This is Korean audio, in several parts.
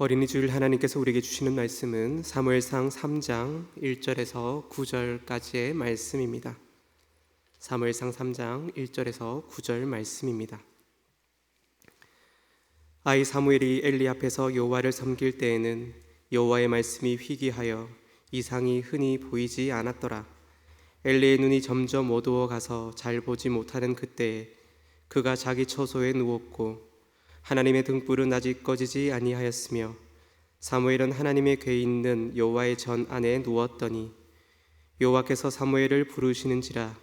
어린이 주일 하나님께서 우리에게 주시는 말씀은 사무엘상 3장 1절에서 9절까지의 말씀입니다. 사무엘상 3장 1절에서 9절 말씀입니다. 아이 사무엘이 엘리 앞에서 여호와를 섬길 때에는 여호와의 말씀이 희귀하여 이상이 흔히 보이지 않았더라. 엘리의 눈이 점점 어두워 가서 잘 보지 못하는 그때에 그가 자기 처소에 누웠고 하나님의 등불은 아직 꺼지지 아니하였으며 사무엘은 하나님의 궤에 있는 여호와의 전 안에 누웠더니 여호와께서 사무엘을 부르시는지라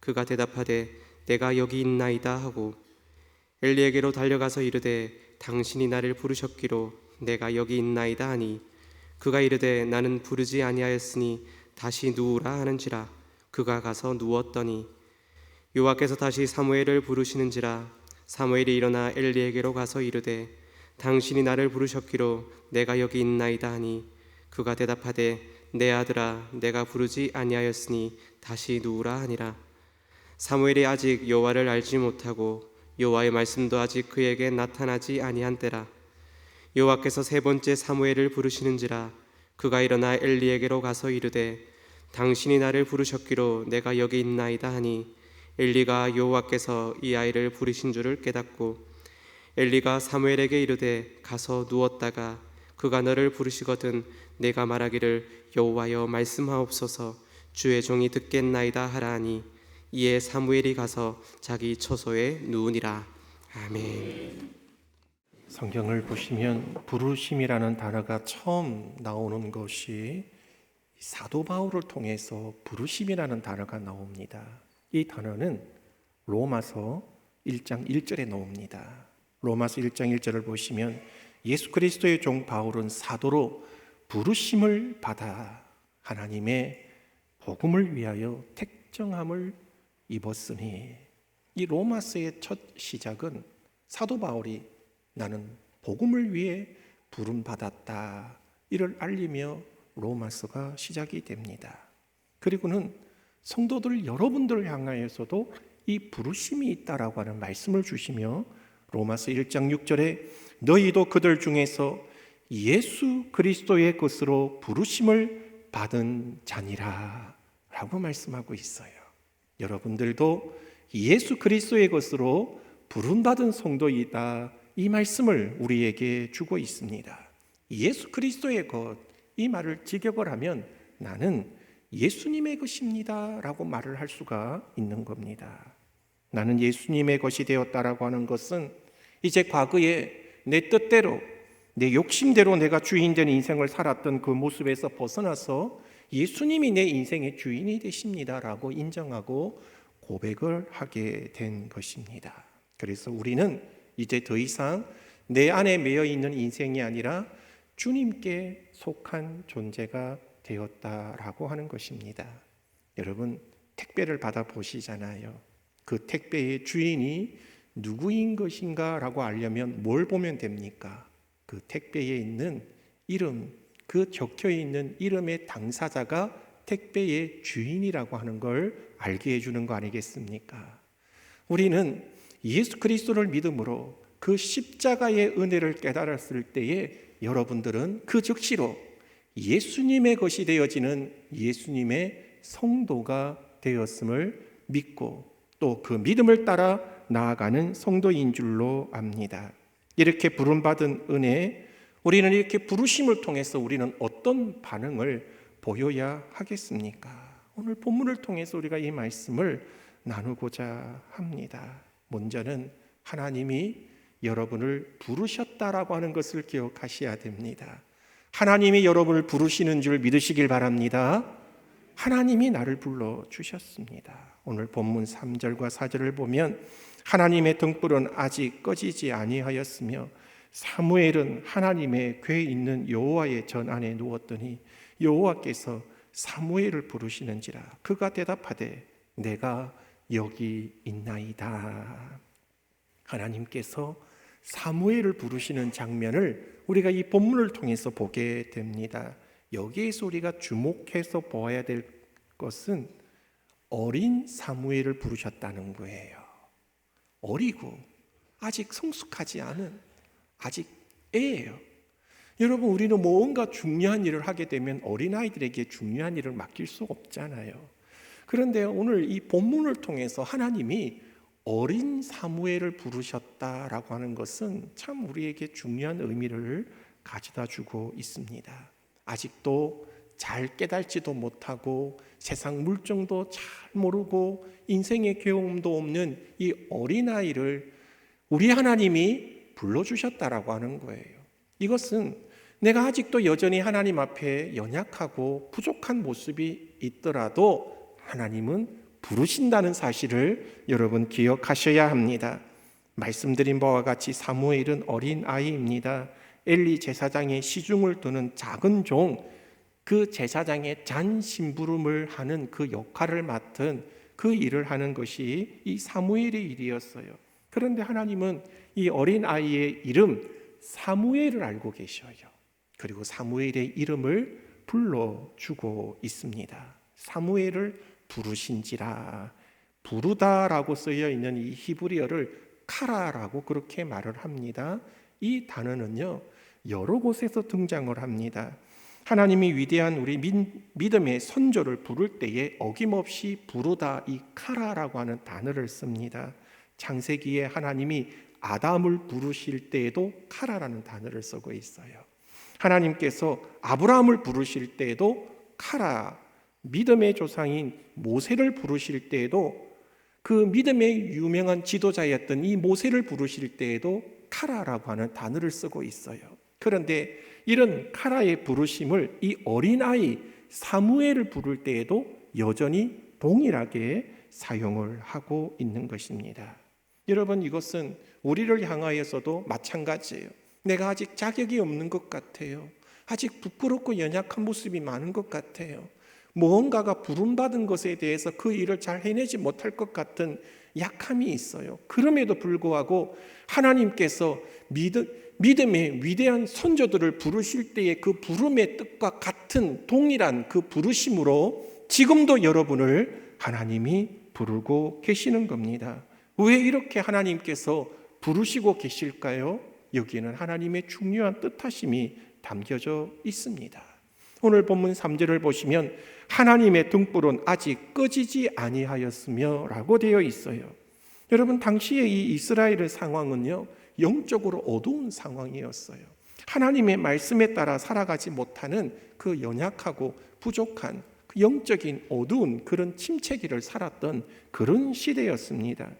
그가 대답하되 내가 여기 있나이다 하고 엘리에게로 달려가서 이르되 당신이 나를 부르셨기로 내가 여기 있나이다 하니 그가 이르되 나는 부르지 아니하였으니 다시 누우라 하는지라 그가 가서 누웠더니 여호와께서 다시 사무엘을 부르시는지라 사무엘이 일어나 엘리에게로 가서 이르되 당신이 나를 부르셨기로 내가 여기 있나이다 하니 그가 대답하되 내 아들아 내가 부르지 아니하였으니 다시 누우라 하니라. 사무엘이 아직 여호와를 알지 못하고 여호와의 말씀도 아직 그에게 나타나지 아니한 때라. 여호와께서 세 번째 사무엘을 부르시는지라 그가 일어나 엘리에게로 가서 이르되 당신이 나를 부르셨기로 내가 여기 있나이다 하니 엘리가 여호와께서 이 아이를 부르신 줄을 깨닫고 엘리가 사무엘에게 이르되 가서 누웠다가 그가 너를 부르시거든 내가 말하기를 여호와여 말씀하옵소서 주의 종이 듣겠나이다 하라 하니 이에 사무엘이 가서 자기 처소에 누우니라. 아멘. 성경을 보시면 부르심이라는 단어가 처음 나오는 것이 사도 바울을 통해서 부르심이라는 단어가 나옵니다. 이 단어는 로마서 1장 1절에 나옵니다. 로마서 1장 1절을 보시면 예수 그리스도의 종 바울은 사도로 부르심을 받아 하나님의 복음을 위하여 택정함을 입었으니, 이 로마서의 첫 시작은 사도 바울이 나는 복음을 위해 부름받았다 이를 알리며 로마서가 시작이 됩니다. 그리고는 성도들 여러분들을 향하여서도 이 부르심이 있다라고 하는 말씀을 주시며 로마서 1장 6절에 너희도 그들 중에서 예수 그리스도의 것으로 부르심을 받은 자니라 라고 말씀하고 있어요. 여러분들도 예수 그리스도의 것으로 부름받은 성도이다, 이 말씀을 우리에게 주고 있습니다. 예수 그리스도의 것, 이 말을 직역을 하면 나는 예수님의 것입니다 라고 말을 할 수가 있는 겁니다. 나는 예수님의 것이 되었다라고 하는 것은 이제 과거에 내 뜻대로 내 욕심대로 내가 주인된 인생을 살았던 그 모습에서 벗어나서 예수님이 내 인생의 주인이 되십니다 라고 인정하고 고백을 하게 된 것입니다. 그래서 우리는 이제 더 이상 내 안에 매여 있는 인생이 아니라 주님께 속한 존재가 되었다라고 하는 것입니다. 여러분, 택배를 받아 보시잖아요. 그 택배의 주인이 누구인 것인가 라고 알려면 뭘 보면 됩니까? 그 택배에 있는 이름, 그 적혀 있는 이름의 당사자가 택배의 주인이라고 하는 걸 알게 해주는 거 아니겠습니까? 우리는 예수 그리스도를 믿음으로 그 십자가의 은혜를 깨달았을 때에 여러분들은 그 즉시로 예수님의 것이 되어지는 예수님의 성도가 되었음을 믿고 또 그 믿음을 따라 나아가는 성도인 줄로 압니다. 이렇게 부름받은 은혜, 우리는 이렇게 부르심을 통해서 우리는 어떤 반응을 보여야 하겠습니까? 오늘 본문을 통해서 우리가 이 말씀을 나누고자 합니다. 먼저는 하나님이 여러분을 부르셨다라고 하는 것을 기억하셔야 됩니다. 하나님이 여러분을 부르시는 줄 믿으시길 바랍니다. 하나님이 나를 불러주셨습니다. 오늘 본문 3절과 4절을 보면 하나님의 등불은 아직 꺼지지 아니하였으며 사무엘은 하나님의 궤에 있는 여호와의 전 안에 누웠더니 여호와께서 사무엘을 부르시는지라 그가 대답하되 내가 여기 있나이다. 하나님께서 사무엘을 부르시는 장면을 우리가 이 본문을 통해서 보게 됩니다. 여기에서 우리가 주목해서 보아야 될 것은 어린 사무엘을 부르셨다는 거예요. 어리고 아직 성숙하지 않은 아직 애예요. 여러분, 우리는 뭔가 중요한 일을 하게 되면 어린아이들에게 중요한 일을 맡길 수 없잖아요. 그런데 오늘 이 본문을 통해서 하나님이 어린 사무엘을 부르셨다라고 하는 것은 참 우리에게 중요한 의미를 가져다 주고 있습니다. 아직도 잘 깨달지도 못하고 세상 물정도 잘 모르고 인생의 경험도 없는 이 어린아이를 우리 하나님이 불러주셨다라고 하는 거예요. 이것은 내가 아직도 여전히 하나님 앞에 연약하고 부족한 모습이 있더라도 하나님은 부르신다는 사실을 여러분 기억하셔야 합니다. 말씀드린 바와 같이 사무엘은 어린아이입니다. 엘리 제사장의 시중을 두는 작은 종, 그 제사장의 잔 심부름을 하는 그 역할을 맡은 그 일을 하는 것이 이 사무엘의 일이었어요. 그런데 하나님은 이 어린아이의 이름 사무엘을 알고 계셔요. 그리고 사무엘의 이름을 불러주고 있습니다. 사무엘을 부르신지라. 부르다라고 쓰여 있는 이 히브리어를 카라라고 그렇게 말을 합니다. 이 단어는요, 여러 곳에서 등장을 합니다. 하나님이 위대한 우리 믿음의 선조를 부를 때에 어김없이 부르다, 이 카라라고 하는 단어를 씁니다. 창세기에 하나님이 아담을 부르실 때에도 카라라는 단어를 쓰고 있어요. 하나님께서 아브라함을 부르실 때에도 카라, 믿음의 조상인 모세를 부르실 때에도 그 믿음의 유명한 지도자였던 이 모세를 부르실 때에도 카라라고 하는 단어를 쓰고 있어요. 그런데 이런 카라의 부르심을 이 어린아이 사무엘을 부를 때에도 여전히 동일하게 사용을 하고 있는 것입니다. 여러분, 이것은 우리를 향하여서도 마찬가지예요. 내가 아직 자격이 없는 것 같아요. 아직 부끄럽고 연약한 모습이 많은 것 같아요. 무언가가 부름받은 것에 대해서 그 일을 잘 해내지 못할 것 같은 약함이 있어요. 그럼에도 불구하고 하나님께서 믿음의 위대한 선조들을 부르실 때의 그 부름의 뜻과 같은 동일한 그 부르심으로 지금도 여러분을 하나님이 부르고 계시는 겁니다. 왜 이렇게 하나님께서 부르시고 계실까요? 여기에는 하나님의 중요한 뜻하심이 담겨져 있습니다. 오늘 본문 3절을 보시면 하나님의 등불은 아직 꺼지지 아니하였으며 라고 되어 있어요. 여러분, 당시에 이 이스라엘의 상황은요, 영적으로 어두운 상황이었어요. 하나님의 말씀에 따라 살아가지 못하는 그 연약하고 부족한 그 영적인 어두운 그런 침체기를 살았던 그런 시대였습니다.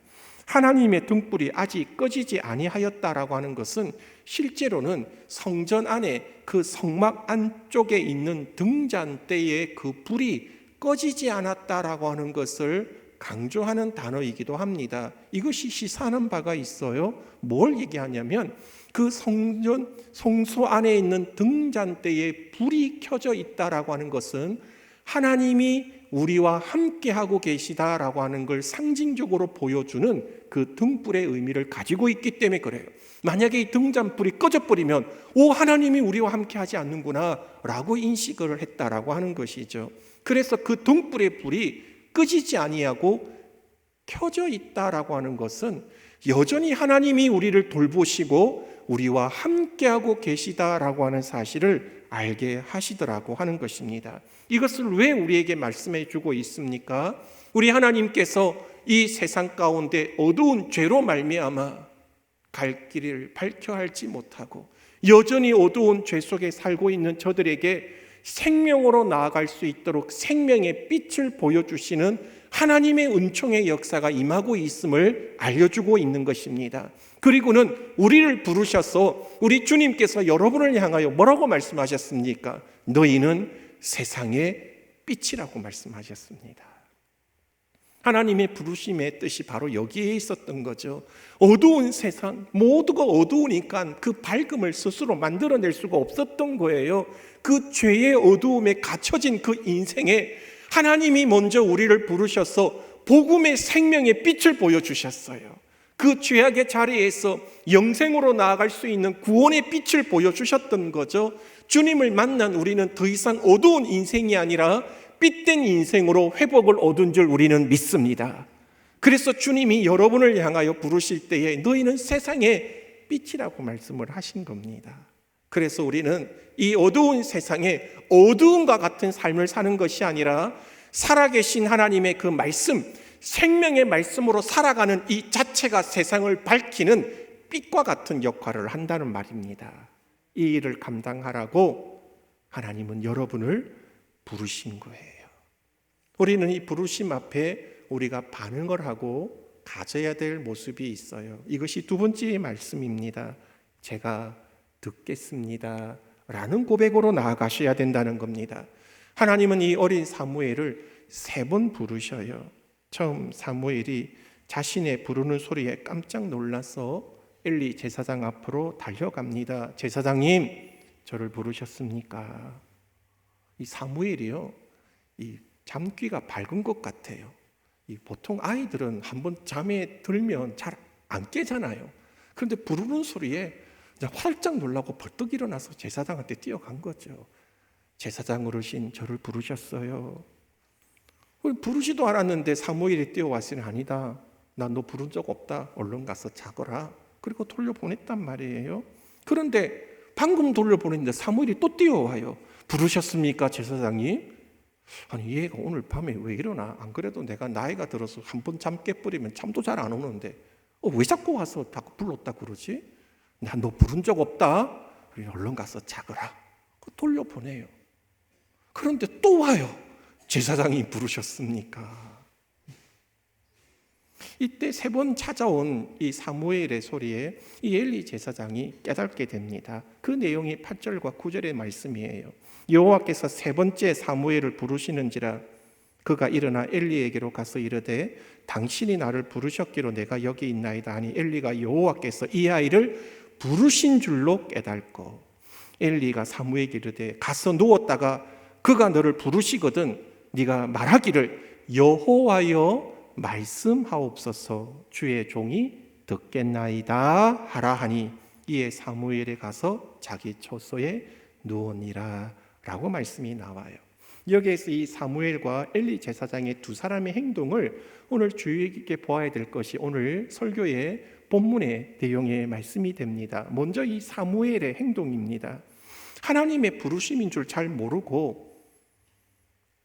하나님의 등불이 아직 꺼지지 아니하였다라고 하는 것은 실제로는 성전 안에 그 성막 안쪽에 있는 등잔대의 그 불이 꺼지지 않았다라고 하는 것을 강조하는 단어이기도 합니다. 이것이 시사하는 바가 있어요. 뭘 얘기하냐면 그 성소 안에 있는 등잔대에 불이 켜져 있다라고 하는 것은 하나님이 우리와 함께하고 계시다라고 하는 걸 상징적으로 보여주는 그 등불의 의미를 가지고 있기 때문에 그래요. 만약에 이 등잔불이 꺼져버리면 하나님이 우리와 함께하지 않는구나 라고 인식을 했다라고 하는 것이죠. 그래서 그 등불의 불이 끄지지 아니하고 켜져 있다라고 하는 것은 여전히 하나님이 우리를 돌보시고 우리와 함께하고 계시다라고 하는 사실을 알게 하시더라고 하는 것입니다. 이것을 왜 우리에게 말씀해 주고 있습니까? 우리 하나님께서 이 세상 가운데 어두운 죄로 말미암아 갈 길을 밝혀 알지 못하고 여전히 어두운 죄 속에 살고 있는 저들에게 생명으로 나아갈 수 있도록 생명의 빛을 보여주시는 하나님의 은총의 역사가 임하고 있음을 알려주고 있는 것입니다. 그리고는 우리를 부르셔서 우리 주님께서 여러분을 향하여 뭐라고 말씀하셨습니까? 너희는 세상의 빛이라고 말씀하셨습니다. 하나님의 부르심의 뜻이 바로 여기에 있었던 거죠. 어두운 세상, 모두가 어두우니까 그 밝음을 스스로 만들어낼 수가 없었던 거예요. 그 죄의 어두움에 갇혀진 그 인생에 하나님이 먼저 우리를 부르셔서 복음의 생명의 빛을 보여주셨어요. 그 죄악의 자리에서 영생으로 나아갈 수 있는 구원의 빛을 보여주셨던 거죠. 주님을 만난 우리는 더 이상 어두운 인생이 아니라 빛된 인생으로 회복을 얻은 줄 우리는 믿습니다. 그래서 주님이 여러분을 향하여 부르실 때에 너희는 세상의 빛이라고 말씀을 하신 겁니다. 그래서 우리는 이 어두운 세상에 어두움과 같은 삶을 사는 것이 아니라 살아계신 하나님의 그 말씀, 생명의 말씀으로 살아가는 이 자체가 세상을 밝히는 빛과 같은 역할을 한다는 말입니다. 이 일을 감당하라고 하나님은 여러분을 부르신 거예요. 우리는 이 부르심 앞에 우리가 반응을 하고 가져야 될 모습이 있어요. 이것이 두 번째 말씀입니다. 제가 듣겠습니다 라는 고백으로 나아가셔야 된다는 겁니다. 하나님은 이 어린 사무엘을 3번 부르셔요. 처음 사무엘이 자신의 부르는 소리에 깜짝 놀라서 엘리 제사장 앞으로 달려갑니다. 제사장님, 저를 부르셨습니까? 이 사무엘이요, 이 잠귀가 밝은 것 같아요. 이 보통 아이들은 한번 잠에 들면 잘 안 깨잖아요. 그런데 부르는 소리에 활짝 놀라고 벌떡 일어나서 제사장한테 뛰어간 거죠. 제사장 어르신, 저를 부르셨어요. 부르지도 않았는데 사무엘이 뛰어왔으니 아니다, 나 너 부른 적 없다, 얼른 가서 자거라. 그리고 돌려보냈단 말이에요. 그런데 방금 돌려보냈는데 사무엘이 또 뛰어와요. 부르셨습니까, 제사장님? 아니, 얘가 오늘 밤에 왜 일어나? 안 그래도 내가 나이가 들어서 한 번 잠 깨버리면 잠도 잘 안 오는데 왜 자꾸 와서 불렀다 그러지? 나 너 부른 적 없다. 얼른 가서 자거라. 돌려보내요. 그런데 또 와요. 제사장이 부르셨습니까? 이때 3번 찾아온 이 사무엘의 소리에 이 엘리 제사장이 깨닫게 됩니다. 그 내용이 8절과 9절의 말씀이에요. 여호와께서 3번째 사무엘을 부르시는지라 그가 일어나 엘리에게로 가서 이르되 당신이 나를 부르셨기로 내가 여기 있나이다 하니 엘리가 여호와께서 이 아이를 부르신 줄로 깨닫고 엘리가 사무엘에게 이르되 가서 누웠다가 그가 너를 부르시거든 네가 말하기를 여호와여 말씀하옵소서 주의 종이 듣겠나이다 하라 하니 이에 사무엘에 가서 자기 처소에 누우니라 라고 말씀이 나와요. 여기에서 이 사무엘과 엘리 제사장의 두 사람의 행동을 오늘 주의 깊게 보아야 될 것이 오늘 설교의 본문의 내용의 말씀이 됩니다. 먼저 이 사무엘의 행동입니다. 하나님의 부르심인 줄 잘 모르고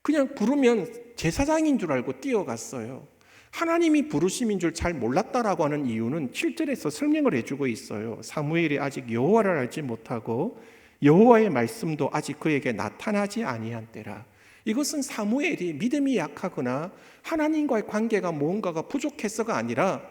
그냥 부르면 제사장인 줄 알고 뛰어갔어요. 하나님이 부르심인 줄 잘 몰랐다라고 하는 이유는 7절에서 설명을 해주고 있어요. 사무엘이 아직 여호와를 알지 못하고 여호와의 말씀도 아직 그에게 나타나지 아니한 때라. 이것은 사무엘이 믿음이 약하거나 하나님과의 관계가 무언가가 부족해서가 아니라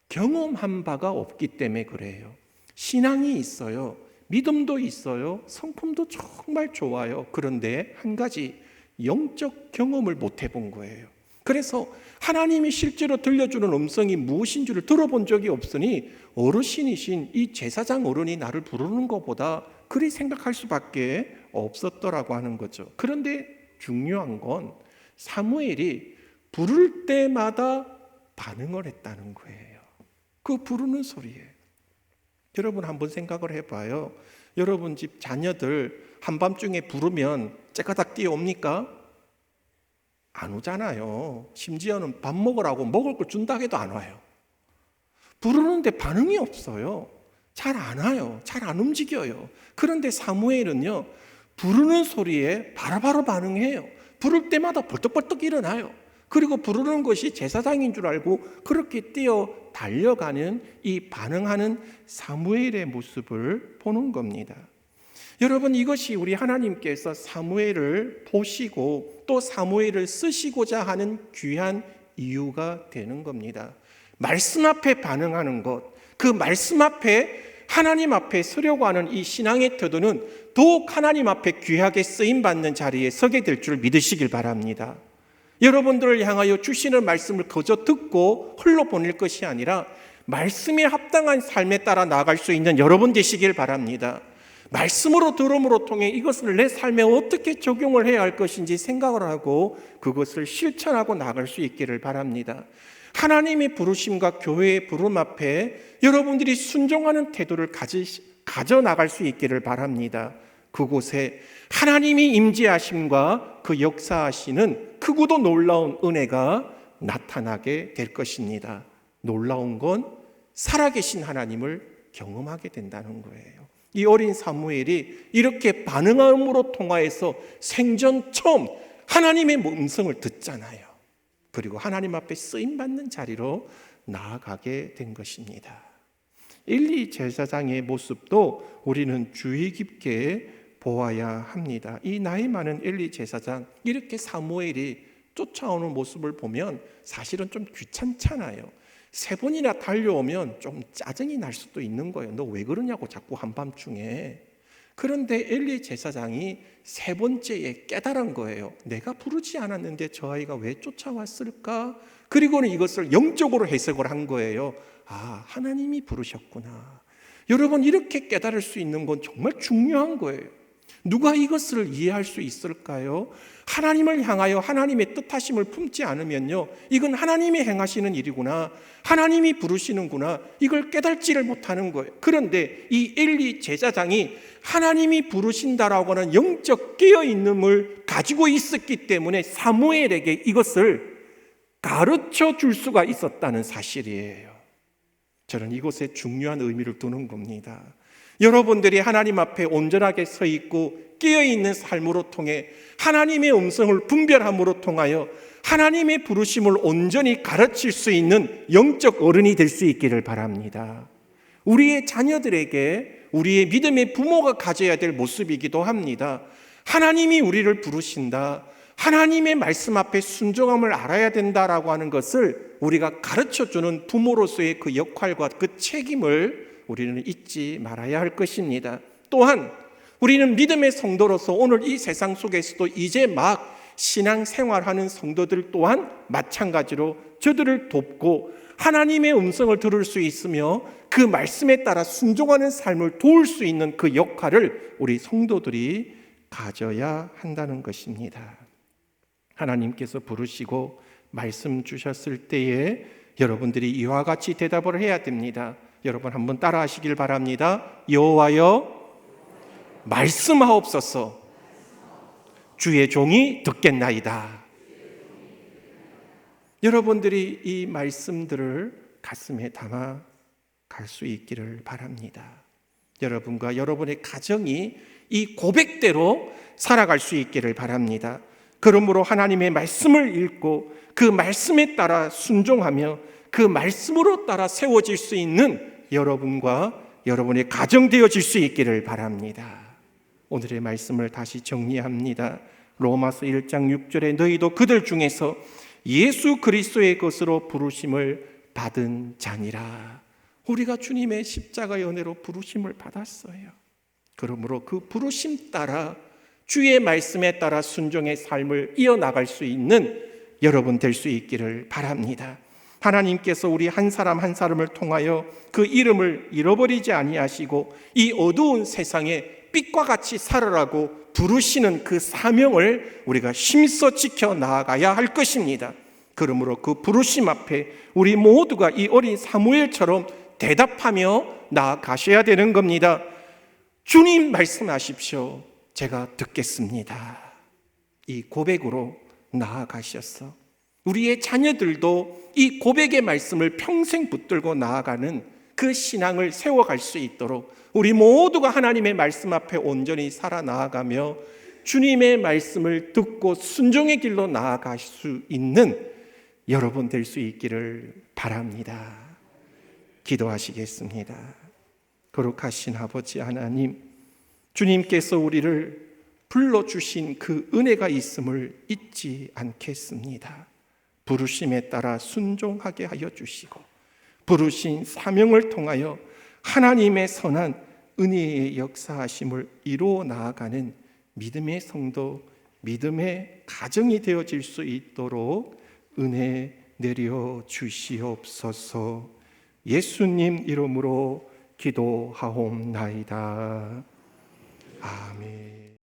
경험한 바가 없기 때문에 그래요. 신앙이 있어요. 믿음도 있어요. 성품도 정말 좋아요. 그런데 한 가지 영적 경험을 못 해본 거예요. 그래서 하나님이 실제로 들려주는 음성이 무엇인 줄을 들어본 적이 없으니 어르신이신 이 제사장 어른이 나를 부르는 것보다 그리 생각할 수밖에 없었더라고 하는 거죠. 그런데 중요한 건 사무엘이 부를 때마다 반응을 했다는 거예요. 그 부르는 소리에. 여러분 한번 생각을 해봐요. 여러분 집 자녀들 한밤중에 부르면 째까닥 뛰어옵니까? 안 오잖아요. 심지어는 밥 먹으라고 먹을 걸 준다 해도 안 와요. 부르는데 반응이 없어요. 잘 안 와요. 잘 안 움직여요. 그런데 사무엘은요, 부르는 소리에 바로바로 반응해요. 부를 때마다 벌떡벌떡 일어나요. 그리고 부르는 것이 제사장인 줄 알고 그렇게 뛰어 달려가는 이 반응하는 사무엘의 모습을 보는 겁니다. 여러분, 이것이 우리 하나님께서 사무엘을 보시고 또 사무엘을 쓰시고자 하는 귀한 이유가 되는 겁니다. 말씀 앞에 반응하는 것, 그 말씀 앞에 하나님 앞에 서려고 하는 이 신앙의 태도는 더욱 하나님 앞에 귀하게 쓰임받는 자리에 서게 될 줄 믿으시길 바랍니다. 여러분들을 향하여 주시는 말씀을 그저 듣고 흘러보낼 것이 아니라 말씀에 합당한 삶에 따라 나아갈 수 있는 여러분 되시길 바랍니다. 말씀으로 들음으로 통해 이것을 내 삶에 어떻게 적용을 해야 할 것인지 생각을 하고 그것을 실천하고 나아갈 수 있기를 바랍니다. 하나님의 부르심과 교회의 부름 앞에 여러분들이 순종하는 태도를 가져나갈 수 있기를 바랍니다. 그곳에 하나님이 임재하심과 그 역사하시는 크고도 놀라운 은혜가 나타나게 될 것입니다. 놀라운 건 살아계신 하나님을 경험하게 된다는 거예요. 이 어린 사무엘이 이렇게 반응함으로 통하여서 생전 처음 하나님의 음성을 듣잖아요. 그리고 하나님 앞에 쓰임받는 자리로 나아가게 된 것입니다. 엘리 제사장의 모습도 우리는 주의 깊게 보아야 합니다. 이 나이 많은 엘리 제사장, 이렇게 사무엘이 쫓아오는 모습을 보면 사실은 좀 귀찮잖아요. 3번이나 달려오면 좀 짜증이 날 수도 있는 거예요. 너 왜 그러냐고 자꾸 한밤중에. 그런데 엘리 제사장이 3번째에 깨달은 거예요. 내가 부르지 않았는데 저 아이가 왜 쫓아왔을까? 그리고는 이것을 영적으로 해석을 한 거예요. 아, 하나님이 부르셨구나. 여러분, 이렇게 깨달을 수 있는 건 정말 중요한 거예요. 누가 이것을 이해할 수 있을까요? 하나님을 향하여 하나님의 뜻하심을 품지 않으면요, 이건 하나님이 행하시는 일이구나, 하나님이 부르시는구나, 이걸 깨달지를 못하는 거예요. 그런데 이 엘리 제사장이 하나님이 부르신다라고 하는 영적 깨어있음을 가지고 있었기 때문에 사무엘에게 이것을 가르쳐 줄 수가 있었다는 사실이에요. 저는 이곳에 중요한 의미를 두는 겁니다. 여러분들이 하나님 앞에 온전하게 서 있고 깨어있는 삶으로 통해 하나님의 음성을 분별함으로 통하여 하나님의 부르심을 온전히 가르칠 수 있는 영적 어른이 될 수 있기를 바랍니다. 우리의 자녀들에게 우리의 믿음의 부모가 가져야 될 모습이기도 합니다. 하나님이 우리를 부르신다, 하나님의 말씀 앞에 순종함을 알아야 된다라고 하는 것을 우리가 가르쳐주는 부모로서의 그 역할과 그 책임을 우리는 잊지 말아야 할 것입니다. 또한 우리는 믿음의 성도로서 오늘 이 세상 속에서도 이제 막 신앙생활하는 성도들 또한 마찬가지로 저들을 돕고 하나님의 음성을 들을 수 있으며 그 말씀에 따라 순종하는 삶을 도울 수 있는 그 역할을 우리 성도들이 가져야 한다는 것입니다. 하나님께서 부르시고 말씀 주셨을 때에 여러분들이 이와 같이 대답을 해야 됩니다. 여러분 한번 따라 하시길 바랍니다. 여호와여 말씀하옵소서. 주의 종이 듣겠나이다. 여러분들이 이 말씀들을 가슴에 담아 갈 수 있기를 바랍니다. 여러분과 여러분의 가정이 이 고백대로 살아갈 수 있기를 바랍니다. 그러므로 하나님의 말씀을 읽고 그 말씀에 따라 순종하며 그 말씀으로 따라 세워질 수 있는 여러분과 여러분의 가정 되어질 수 있기를 바랍니다. 오늘의 말씀을 다시 정리합니다. 로마서 1장 6절에 너희도 그들 중에서 예수 그리스도의 것으로 부르심을 받은 자니라. 우리가 주님의 십자가의 은혜로 부르심을 받았어요. 그러므로 그 부르심 따라 주의 말씀에 따라 순종의 삶을 이어나갈 수 있는 여러분 될 수 있기를 바랍니다. 하나님께서 우리 한 사람 한 사람을 통하여 그 이름을 잃어버리지 아니하시고 이 어두운 세상에 빛과 같이 살아라고 부르시는 그 사명을 우리가 힘써 지켜 나아가야 할 것입니다. 그러므로 그 부르심 앞에 우리 모두가 이 어린 사무엘처럼 대답하며 나아가셔야 되는 겁니다. 주님 말씀하십시오. 제가 듣겠습니다. 이 고백으로 나아가셨어. 우리의 자녀들도 이 고백의 말씀을 평생 붙들고 나아가는 그 신앙을 세워갈 수 있도록 우리 모두가 하나님의 말씀 앞에 온전히 살아나아가며 주님의 말씀을 듣고 순종의 길로 나아갈 수 있는 여러분 될 수 있기를 바랍니다. 기도하시겠습니다. 거룩하신 아버지 하나님, 주님께서 우리를 불러주신 그 은혜가 있음을 잊지 않겠습니다. 부르심에 따라 순종하게 하여 주시고 부르신 사명을 통하여 하나님의 선한 은혜의 역사하심을 이루어 나아가는 믿음의 성도, 믿음의 가정이 되어질 수 있도록 은혜 내려 주시옵소서. 예수님 이름으로 기도하옵나이다. 아멘.